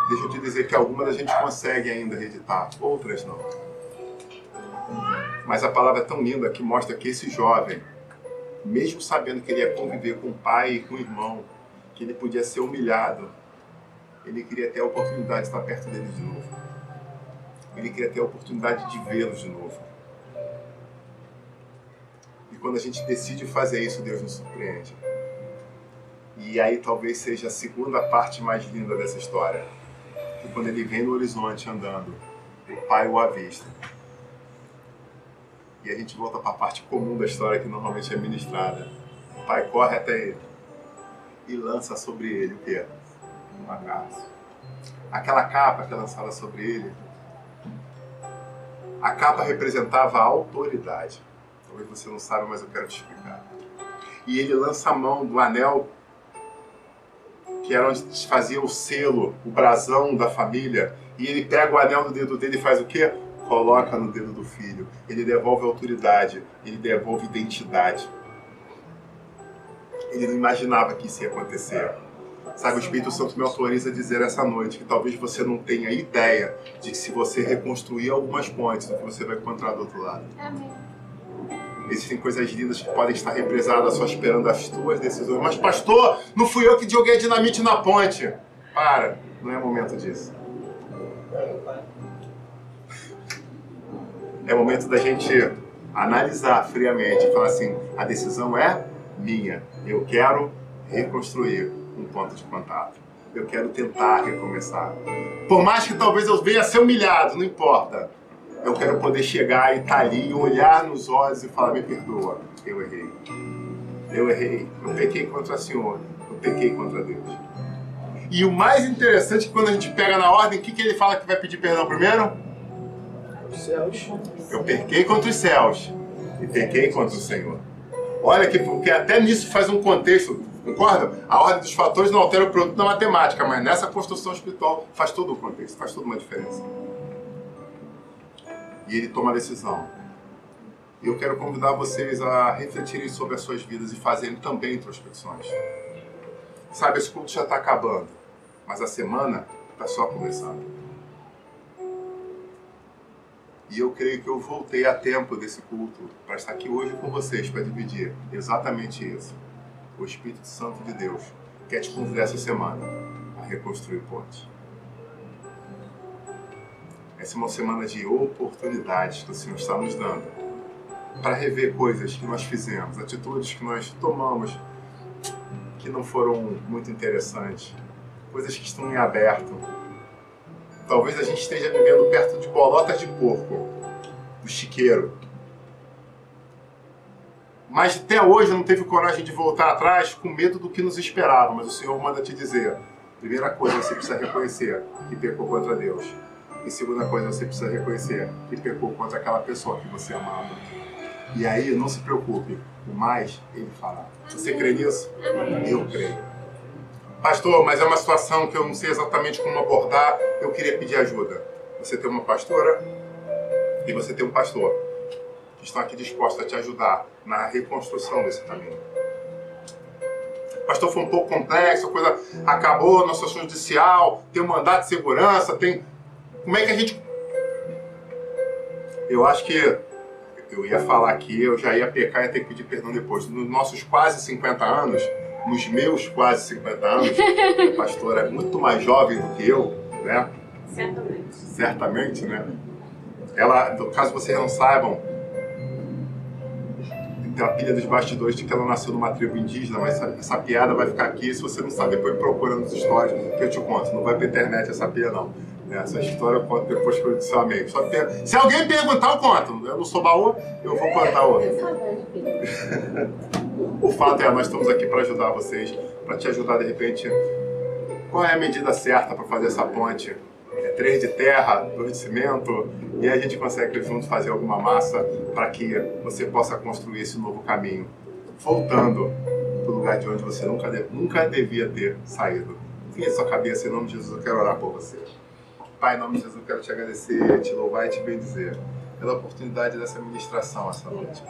A: Deixa eu te dizer que algumas a gente consegue ainda reeditar, outras não. Mas a palavra é tão linda que mostra que esse jovem, mesmo sabendo que ele ia conviver com o pai e com o irmão, que ele podia ser humilhado, ele queria ter a oportunidade de estar perto deles de novo. Ele queria ter a oportunidade de vê-los de novo. E quando a gente decide fazer isso, Deus nos surpreende. E aí talvez seja a segunda parte mais linda dessa história. Que quando ele vem no horizonte andando, o pai o avista. E a gente volta para a parte comum da história que normalmente é ministrada. O pai corre até ele e lança sobre ele o quê? Uma capa. Aquela capa que é lançada sobre ele, a capa representava a autoridade. Talvez você não saiba, mas eu quero te explicar. E ele lança a mão do anel, que era onde se fazia o selo, o brasão da família, e ele pega o anel no dedo dele e faz o quê? Coloca no dedo do filho. Ele devolve autoridade, ele devolve identidade. Ele não imaginava que isso ia acontecer. Sabe, o Espírito Santo me autoriza a dizer essa noite que talvez você não tenha ideia de que se você reconstruir algumas pontes, o que você vai encontrar do outro lado.
C: Amém.
A: Existem coisas lindas que podem estar represadas só esperando as tuas decisões. Mas pastor, não fui eu que joguei a dinamite na ponte. Para, não é momento disso. É momento da gente analisar friamente e falar assim, a decisão é minha. Eu quero reconstruir um ponto de contato. Eu quero tentar recomeçar. Por mais que talvez eu venha a ser humilhado, não importa. Eu quero poder chegar e estar ali, olhar nos olhos e falar, me perdoa, eu errei. Eu errei. Eu pequei contra o Senhor. Eu pequei contra Deus. E o mais interessante é que quando a gente pega na ordem, o que ele fala que vai pedir perdão primeiro?
B: Os céus.
A: Eu pequei contra os céus e pequei contra o Senhor. Olha que porque até nisso faz um contexto, concorda? A ordem dos fatores não altera o produto da matemática, mas nessa construção espiritual faz todo o contexto, faz toda uma diferença. E ele toma a decisão. E eu quero convidar vocês a refletirem sobre as suas vidas e fazerem também introspecções. Sabe, esse culto já está acabando, mas a semana está só começando. E eu creio que eu voltei a tempo desse culto para estar aqui hoje com vocês, para dividir exatamente isso. O Espírito Santo de Deus quer te convidar essa semana a reconstruir pontes. Essa é uma semana de oportunidades que o Senhor está nos dando para rever coisas que nós fizemos, atitudes que nós tomamos que não foram muito interessantes, coisas que estão em aberto. Talvez a gente esteja vivendo perto de bolotas de porco, do chiqueiro. Mas até hoje não teve coragem de voltar atrás com medo do que nos esperava. Mas o Senhor manda te dizer, primeira coisa, você precisa reconhecer que pecou contra Deus. E segunda coisa, você precisa reconhecer que pecou contra aquela pessoa que você amava. E aí, não se preocupe, o mais Ele fará. Você crê nisso? Eu creio. Pastor, mas é uma situação que eu não sei exatamente como abordar, eu queria pedir ajuda. Você tem uma pastora e você tem um pastor que estão aqui dispostos a te ajudar na reconstrução desse caminho. Pastor, foi um pouco complexo, a coisa acabou, nossa ação judicial, tem um mandato de segurança, tem... Como é que a gente... Eu acho que eu ia falar aqui, eu já ia pecar e ia ter que pedir perdão depois. Nos nossos quase 50 anos, nos meus quase 50 anos, a pastora é muito mais jovem do que eu, né?
C: Certamente.
A: Certamente, né? Ela, caso vocês não saibam, tem uma pilha dos bastidores de que ela nasceu numa tribo indígena, mas essa piada vai ficar aqui. Se você não sabe, depois procura nos stories que eu te conto. Não vai pra internet essa pilha, não. Essa história eu conto depois que eu disser amém. Se alguém perguntar, eu conto. Eu não sou baú, eu vou contar outra. O fato é, nós estamos aqui para ajudar vocês, para te ajudar de repente. Qual é a medida certa para fazer essa ponte? 3 de terra, 2 de cimento, e a gente consegue juntos fazer alguma massa para que você possa construir esse novo caminho, voltando para o lugar de onde você nunca devia ter saído. Vinha sua cabeça, em nome de Jesus, eu quero orar por você. Pai, em nome de Jesus, eu quero te agradecer, te louvar e te bendizer pela oportunidade dessa ministração essa noite.